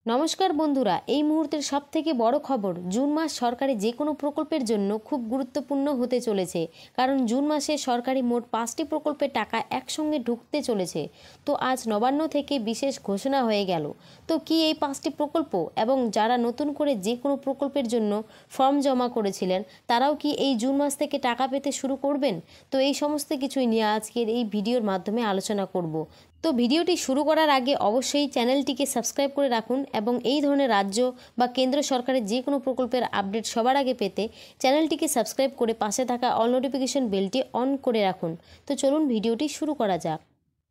নমস্কার বন্ধুরা, এই মুহূর্তের সবথেকে বড় খবর, জুন মাস সরকারি যে কোনো প্রকল্পের জন্য খুব গুরুত্বপূর্ণ হতে চলেছে। কারণ জুন মাসে সরকারি মোট 5টি প্রকল্পের টাকা একসঙ্গে ঢুকতে চলেছে। তো আজ নবান্ন থেকে বিশেষ ঘোষণা হয়ে গেল। তো কি এই 5টি প্রকল্প, এবং যারা নতুন করে যে কোনো প্রকল্পের জন্য ফর্ম জমা করেছিলেন তারাও কি এই জুন মাস থেকে টাকা পেতে শুরু করবেন? তো এই সমস্ত কিছুই নিয়ে আজকের এই ভিডিওর মাধ্যমে আলোচনা করব। তো ভিডিওটি শুরু করার আগে অবশ্যই চ্যানেলটিকে সাবস্ক্রাইব করে রাখুন এবং এই ধরনের রাজ্য বা কেন্দ্র সরকারের যে কোনো প্রকল্পের আপডেট সবার আগে পেতে চ্যানেলটিকে সাবস্ক্রাইব করে পাশে থাকা অল নোটিফিকেশন বেলটি অন করে রাখুন। তো চলুন ভিডিওটি শুরু করা যাক।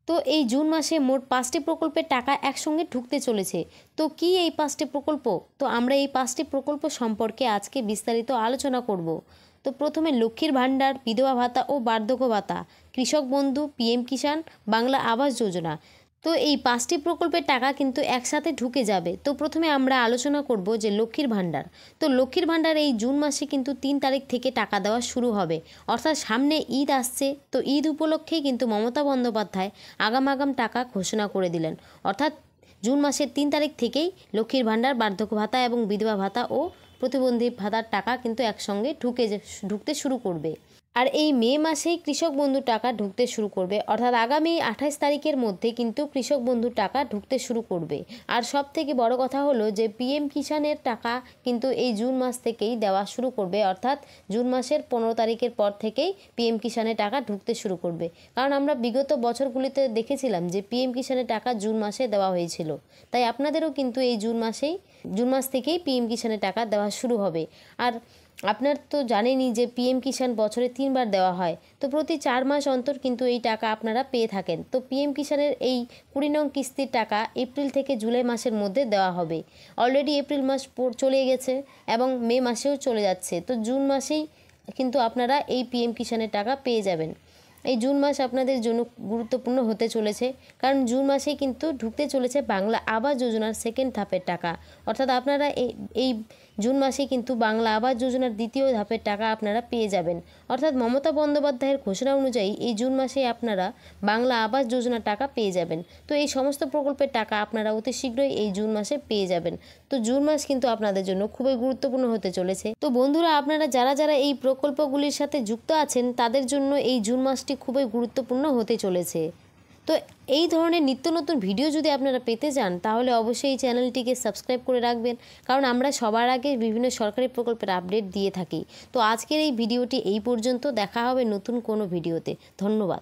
তো এই জুন মাসে মোট 5টি প্রকল্পের টাকা একসঙ্গে ঢুকতে চলেছে। তো কি এই 5টি প্রকল্প? তো আমরা এই 5টি প্রকল্প সম্পর্কে আজকে বিস্তারিত আলোচনা করব। তো প্রথমে লক্ষ্মীর ভাণ্ডার, বিধবা ভাতা ও বার্ধক্য ভাতা, কৃষক বন্ধু, পিএম কিষাণ, বাংলা আবাস যোজনা। তো এই 5টি প্রকল্পের টাকা কিন্তু একসাথে ঢুকে যাবে। তো প্রথমে আমরা আলোচনা করব যে লক্ষ্মীর ভাণ্ডার। তো লক্ষ্মীর ভাণ্ডার এই জুন মাসে কিন্তু 3 তারিখ থেকে টাকা দেওয়া শুরু হবে। অর্থাৎ সামনে ঈদ আসছে, তো ঈদ উপলক্ষেই কিন্তু মমতা বন্দ্যোপাধ্যায় আগাম টাকা ঘোষণা করে দিলেন। অর্থাৎ জুন মাসের 3 তারিখ থেকেই লক্ষ্মীর ভাণ্ডার, বার্ধক্য ভাতা এবং বিধবা ভাতা ও প্রতিবন্ধী ভাতার টাকা কিন্তু একসঙ্গে ঢুকতে শুরু করবে। আর এই মে মাসেই কৃষক বন্ধুর টাকা ঢুকতে শুরু করবে। অর্থাৎ আগামী 28 তারিখের মধ্যে কিন্তু কৃষক বন্ধুর টাকা ঢুকতে শুরু করবে। আর সব থেকে বড় কথা হলো যে পিএম কিষাণের টাকা কিন্তু এই জুন মাস থেকেই দেওয়া শুরু করবে। অর্থাৎ জুন মাসের 15 তারিখের পর থেকেই পিএম কিষাণের টাকা ঢুকতে শুরু করবে। কারণ আমরা বিগত বছরগুলিতে দেখেছিলাম যে পিএম কিষাণের টাকা জুন মাসে দেওয়া হয়েছিল। তাই আপনাদেরও কিন্তু এই জুন মাস থেকেই পিএম কিষাণের টাকা দেওয়া শুরু হবে। আর আপনার তো জানেনই যে পিএম কিষাণ বছরে 3 বার দেওয়া হয়। তো প্রতি 4 মাস অন্তর কিন্তু এই টাকা আপনারা পেয়ে থাকেন। তো পিএম কিষাণের এই 20 নং কিস্তির টাকা এপ্রিল থেকে জুলাই মাসের মধ্যে দেওয়া হবে। অলরেডি এপ্রিল মাস চলে গেছে এবং মে মাসেও চলে যাচ্ছে। তো জুন মাসেই কিন্তু আপনারা এই পিএম কিষাণের টাকা পেয়ে যাবেন। এই জুন মাস আপনাদের জন্য গুরুত্বপূর্ণ হতে চলেছে, কারণ জুন মাসেই কিন্তু ঢুকতে চলেছে বাংলা আবাস যোজনার সেকেন্ড ধাপের টাকা। অর্থাৎ আপনারা এই জুন মাসে কিন্তু বাংলা আবাস যোজনার দ্বিতীয় ধাপের টাকা আপনারা পেয়ে যাবেন। অর্থাৎ মমতা বন্দ্যোপাধ্যায়ের ঘোষণা অনুযায়ী এই জুন মাসে আপনারা বাংলা আবাস যোজনার টাকা পেয়ে যাবেন। তো এই সমস্ত প্রকল্পের টাকা আপনারা অতি শীঘ্রই এই জুন মাসে পেয়ে যাবেন। তো জুন মাস কিন্তু আপনাদের জন্য খুবই গুরুত্বপূর্ণ হতে চলেছে। তো বন্ধুরা, আপনারা যারা এই প্রকল্পগুলির সাথে যুক্ত আছেন তাদের জন্য এই জুন মাসটি খুবই গুরুত্বপূর্ণ হতে চলেছে। তো এই ধরনের নিত্য নতুন ভিডিও যদি আপনারা পেতে চান তাহলে অবশ্যই এই চ্যানেলটিকে সাবস্ক্রাইব করে রাখবেন, কারণ আমরা সবার আগে বিভিন্ন সরকারি প্রকল্পের আপডেট দিয়ে থাকি। তো আজকের এই ভিডিওটি এই পর্যন্ত, দেখা হবে নতুন কোনো ভিডিওতে। ধন্যবাদ।